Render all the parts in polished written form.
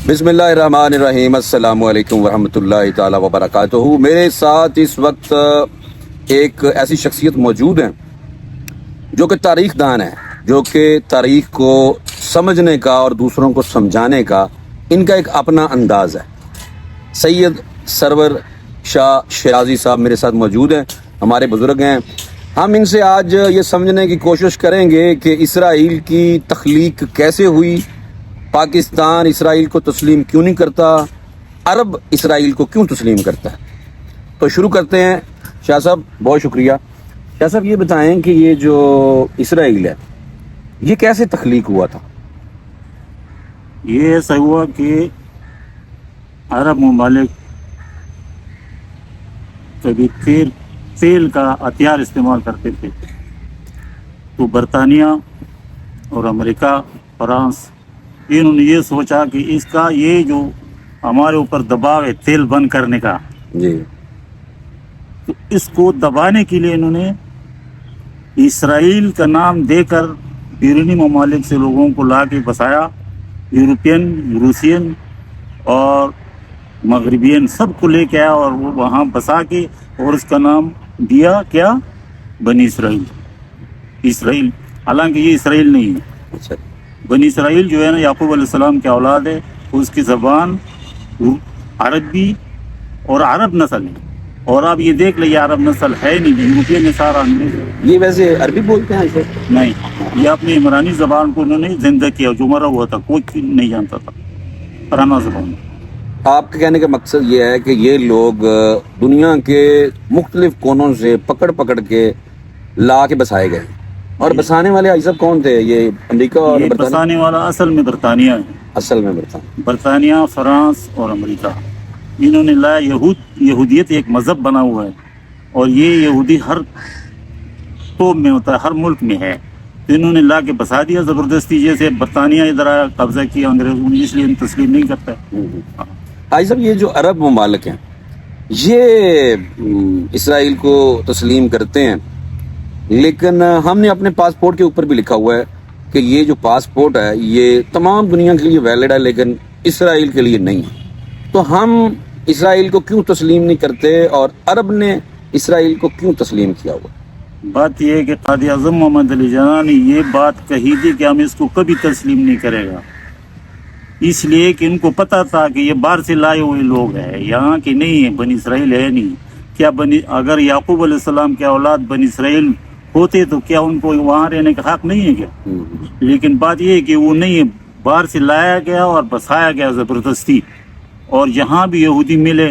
بسم اللہ الرحمن الرحیم، السلام علیکم ورحمۃ اللہ تعالی وبرکاتہ۔ میرے ساتھ اس وقت ایک ایسی شخصیت موجود ہیں جو کہ تاریخ دان ہے، جو کہ تاریخ کو سمجھنے کا اور دوسروں کو سمجھانے کا ان کا ایک اپنا انداز ہے۔ سید سرور شاہ شیرازی صاحب میرے ساتھ موجود ہیں، ہمارے بزرگ ہیں۔ ہم ان سے آج یہ سمجھنے کی کوشش کریں گے کہ اسرائیل کی تخلیق کیسے ہوئی، پاکستان اسرائیل کو تسلیم کیوں نہیں کرتا، عرب اسرائیل کو کیوں تسلیم کرتا ہے۔ تو شروع کرتے ہیں۔ شاہ صاحب بہت شکریہ۔ شاہ صاحب یہ بتائیں کہ یہ جو اسرائیل ہے یہ کیسے تخلیق ہوا تھا؟ یہ ایسا ہوا کہ عرب ممالک کبھی تیل کا ہتھیار استعمال کرتے تھے، تو برطانیہ اور امریکہ، فرانس، انہوں نے یہ سوچا کہ اس کا یہ جو ہمارے اوپر دباؤ ہے تیل بند کرنے کا، جی، تو اس کو دبانے کے لیے انہوں نے اسرائیل کا نام دے کر بیرونی ممالک سے لوگوں کو لا کے بسایا، یورپین، روسین اور مغربین سب کو لے کے آیا اور وہ وہاں بسا کے اور اس کا نام دیا کیا؟ بنی اسرائیل۔ حالانکہ یہ اسرائیل نہیں ہے، اچھا، بنی اسرائیل جو ہے نا یعقوب علیہ السلام کی اولاد ہے، اس کی زبان عربی اور عرب نسل ہے، اور آپ یہ دیکھ لیں عرب نسل ہے نہیں، یورپین سارا یہ ویسے عربی بولتے ہیں ایسے؟ نہیں، یہ اپنی عمرانی زبان کو انہوں نے زندہ کیا، جو مرا ہوا تھا کوئی نہیں جانتا تھا، پرانا زبان۔ آپ کے کہنے کا مقصد یہ ہے کہ یہ لوگ دنیا کے مختلف کونوں سے پکڑ کے لا کے بسائے گئے، اور بسانے والے آئی صاحب کون تھے؟ یہ امریکہ اور یہ برطانیہ؟ بسانے والا اصل میں برطانیہ ہے، اصل میں برطانیہ، فرانس اور امریکہ، انہوں نے لایا۔ یہودیت ایک مذہب بنا ہوا ہے، اور یہ یہودی ہر قوم میں ہوتا ہے، ہر ملک میں ہے، تو انہوں نے لا کے بسا دیا زبردستی۔ جیسے برطانیہ ادھر آیا، قبضہ کیا انگریزوں نے، اس لیے ان تسلیم نہیں کرتا ہے۔ آئی صاحب یہ جو عرب ممالک ہیں یہ اسرائیل کو تسلیم کرتے ہیں، لیکن ہم نے اپنے پاسپورٹ کے اوپر بھی لکھا ہوا ہے کہ یہ جو پاسپورٹ ہے یہ تمام دنیا کے لیے ویلڈ ہے لیکن اسرائیل کے لیے نہیں ہے۔ تو ہم اسرائیل کو کیوں تسلیم نہیں کرتے اور عرب نے اسرائیل کو کیوں تسلیم کیا ہوا؟ بات یہ ہے کہ قائد اعظم محمد علی جناح نے یہ بات کہی تھی کہ ہم اس کو کبھی تسلیم نہیں کرے گا، اس لیے کہ ان کو پتا تھا کہ یہ باہر سے لائے ہوئے لوگ ہیں، یہاں کے نہیں ہیں، بنی اسرائیل ہے نہیں۔ کیا اگر یعقوب علیہ السلام کے اولاد بنی اسرائیل ہوتے تو کیا ان کو وہاں رہنے کا حق نہیں ہے کیا؟ لیکن بات یہ ہے کہ وہ نہیں ہے، باہر سے لایا گیا اور بسایا گیا زبردستی، اور جہاں بھی یہودی ملے،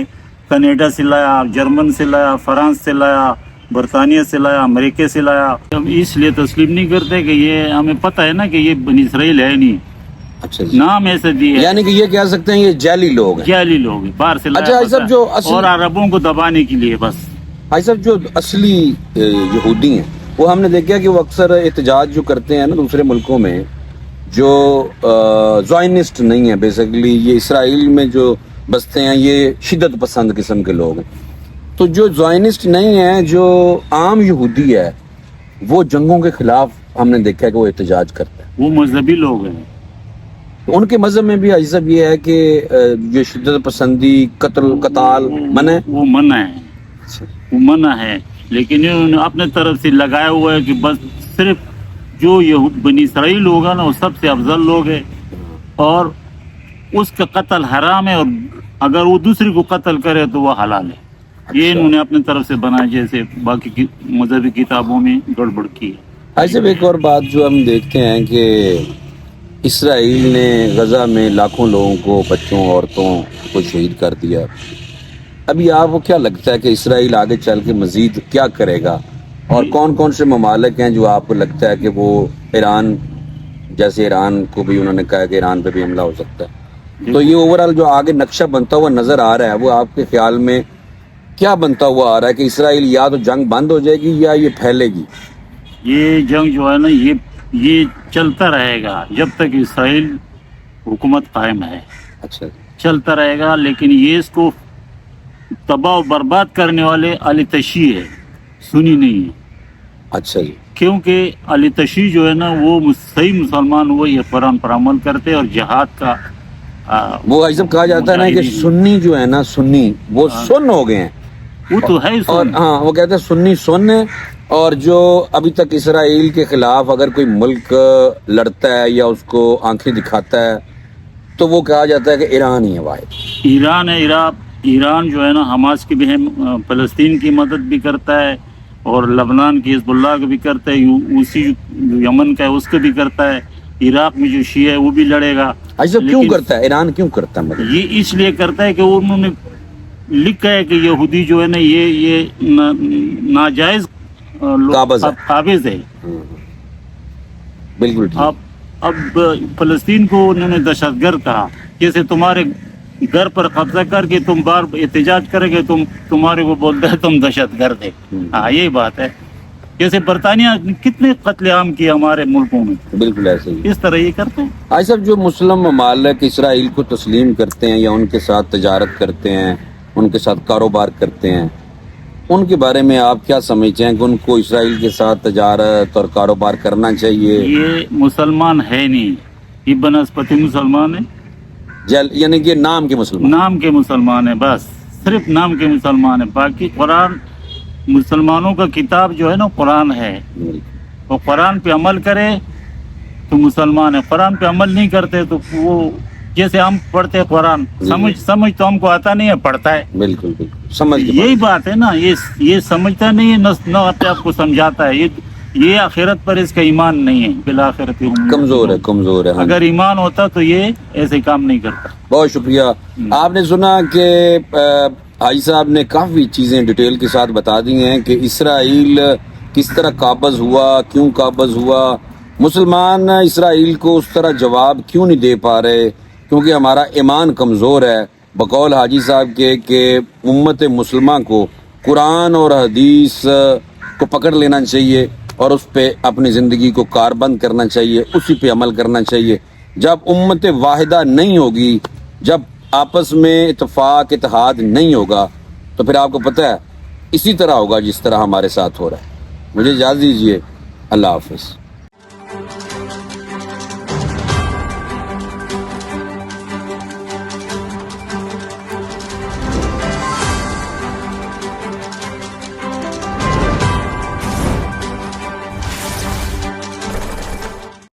کینیڈا سے لایا، جرمن سے لایا، فرانس سے لایا، برطانیہ سے لایا، امریکہ سے لایا۔ ہم اس لیے تسلیم نہیں کرتے کہ یہ ہمیں پتہ ہے نا کہ یہ بنی اسرائیل ہے نہیں، اچھا جی، نام ایسا دیا ہے، یعنی کہ یہ کہہ سکتے ہیں یہ جعلی لوگ ہیں، جعلی لوگ ہیں، باہر سے لایا اچھا، بسایا، صاحب جو اور عربوں کو دبانے کے لیے بس۔ بھائی صاحب جو اصلی یہودی ہیں وہ ہم نے دیکھا کہ وہ اکثر احتجاج جو کرتے ہیں نا دوسرے ملکوں میں، جو زائنسٹ نہیں ہیں، بیسیکلی یہ اسرائیل میں جو بستے ہیں یہ شدت پسند قسم کے لوگ ہیں۔ تو جو زائنسٹ نہیں ہیں، جو عام یہودی ہے، وہ جنگوں کے خلاف ہم نے دیکھا کہ وہ احتجاج کرتے ہیں۔ وہ مذہبی لوگ ہیں، ان کے مذہب میں بھی عزب یہ ہے کہ یہ شدت پسندی، قتال منع ہے؟ وہ منع ہے، وہ منع ہے، لیکن انہوں نے اپنے طرف سے لگایا ہوا ہے کہ بس صرف جو بنی اسرائیل ہوگا نا وہ سب سے افضل لوگ ہے، اور اس کا قتل حرام ہے، اور اگر وہ دوسرے کو قتل کرے تو وہ حلال ہے۔ یہ انہوں نے اپنے طرف سے بنایا، جیسے باقی کی مذہبی کتابوں میں گڑبڑ کی ہے۔ ایسے ایک اور بات جو ہم دیکھتے ہیں کہ اسرائیل نے غزہ میں لاکھوں لوگوں کو، بچوں عورتوں کو شہید کر دیا۔ ابھی آپ کو کیا لگتا ہے کہ اسرائیل آگے چل کے مزید کیا کرے گا، اور کون کون سے ممالک ہیں جو آپ کو لگتا ہے کہ وہ ایران، جیسے ایران کو بھی انہوں نے کہا کہ ایران پہ بھی حملہ ہو سکتا ہے، تو یہ اوورآل جو آگے نقشہ بنتا ہوا نظر آ رہا ہے وہ آپ کے خیال میں کیا بنتا ہوا آ رہا ہے کہ اسرائیل یا تو جنگ بند ہو جائے گی یا یہ پھیلے گی؟ یہ جنگ جو ہے نا یہ چلتا رہے گا جب تک اسرائیل حکومت قائم ہے، اچھا، چلتا رہے گا، لیکن یہ اس کو تباہ و برباد کرنے والے علی تشیع ہے، سنی نہیں ہے۔ اچھا جی، کیونکہ علی تشیع جو ہے نا وہ صحیح مسلمان، وہ یہ قرآن پر عمل کرتے اور جہاد کا وہ حاجی صاحب کہا جاتا ہے نا کہ سنی جو ہے نا سنی وہ سن ہو گئے ہیں وہ تو ہے اور ہاں وہ کہتے ہیں سنی سن ہے اور جو ابھی تک اسرائیل کے خلاف اگر کوئی ملک لڑتا ہے یا اس کو آنکھیں دکھاتا ہے تو وہ کہا جاتا ہے کہ ایران ہی ہے واحد. ایران ہے. ایران جو ہے نا حماس کی بھی فلسطین کی مدد بھی کرتا ہے اور لبنان کی حزب اللہ کو بھی کرتا ہے, اسی یمن کا ہے اس کو بھی کرتا ہے, عراق میں جو شیعہ ہے وہ بھی لڑے گا. ایسا کیوں کرتا ہے ایران, کیوں کرتا ہے مطلب یہ اس لیے کرتا ہے کہ انہوں نے لکھا ہے کہ یہودی جو ہے نا یہ ناجائز قابض ہے. بالکل ٹھیک. اب فلسطین کو انہوں نے دہشت گرد کہا, جیسے تمہارے گھر پر قبضہ کر کے تم بار احتجاج کرے گے تمہارے کو بولتے ہیں تم دہشت گرد ہے. ہاں یہی بات ہے. جیسے برطانیہ کتنے قتل عام کیے ہمارے ملکوں میں, بالکل ایسے ہی اس طرح یہ کرتے ہیں. آج صاحب جو مسلم ممالک اسرائیل کو تسلیم کرتے ہیں یا ان کے ساتھ تجارت کرتے ہیں, ان کے ساتھ کاروبار کرتے ہیں, ان کے بارے میں آپ کیا سمجھتے ہیں کہ ان کو اسرائیل کے ساتھ تجارت اور کاروبار کرنا چاہیے؟ یہ مسلمان ہے نہیں, یہ بنسپتی مسلمان ہے, یعنی کہ نام کے مسلمان, نام کے مسلمان ہے, بس صرف نام کے مسلمان ہے. باقی قرآن مسلمانوں کا کتاب جو ہے نا قرآن ہے, وہ قرآن پہ عمل کرے تو مسلمان ہے. قرآن پہ عمل نہیں کرتے تو وہ جیسے ہم پڑھتے ہیں قرآن, سمجھ تو ہم کو آتا نہیں ہے, پڑھتا ہے. بالکل بالکل سمجھ, یہی بات ہے نا, یہ سمجھتا نہیں ہے, نہ اپنے آپ کو سمجھاتا ہے. یہ آخرت پر اس کا ایمان نہیں ہے, بالآخرت کمزور ہے, کمزور ہے. اگر ایمان ہوتا تو یہ ایسے کام نہیں کرتا. بہت شکریہ. آپ نے سنا کہ حاجی صاحب نے کافی چیزیں ڈیٹیل کے ساتھ بتا دی ہیں کہ اسرائیل کس طرح قابض ہوا, کیوں قابض ہوا, مسلمان اسرائیل کو اس طرح جواب کیوں نہیں دے پا رہے, کیونکہ ہمارا ایمان کمزور ہے. بقول حاجی صاحب کے کہ امت مسلمہ کو قرآن اور حدیث کو پکڑ لینا چاہیے اور اس پہ اپنی زندگی کو کاربند کرنا چاہیے, اسی پہ عمل کرنا چاہیے. جب امت واحدہ نہیں ہوگی, جب آپس میں اتفاق اتحاد نہیں ہوگا تو پھر آپ کو پتہ ہے اسی طرح ہوگا جس طرح ہمارے ساتھ ہو رہا ہے. مجھے اجازت دیجیے, اللہ حافظ.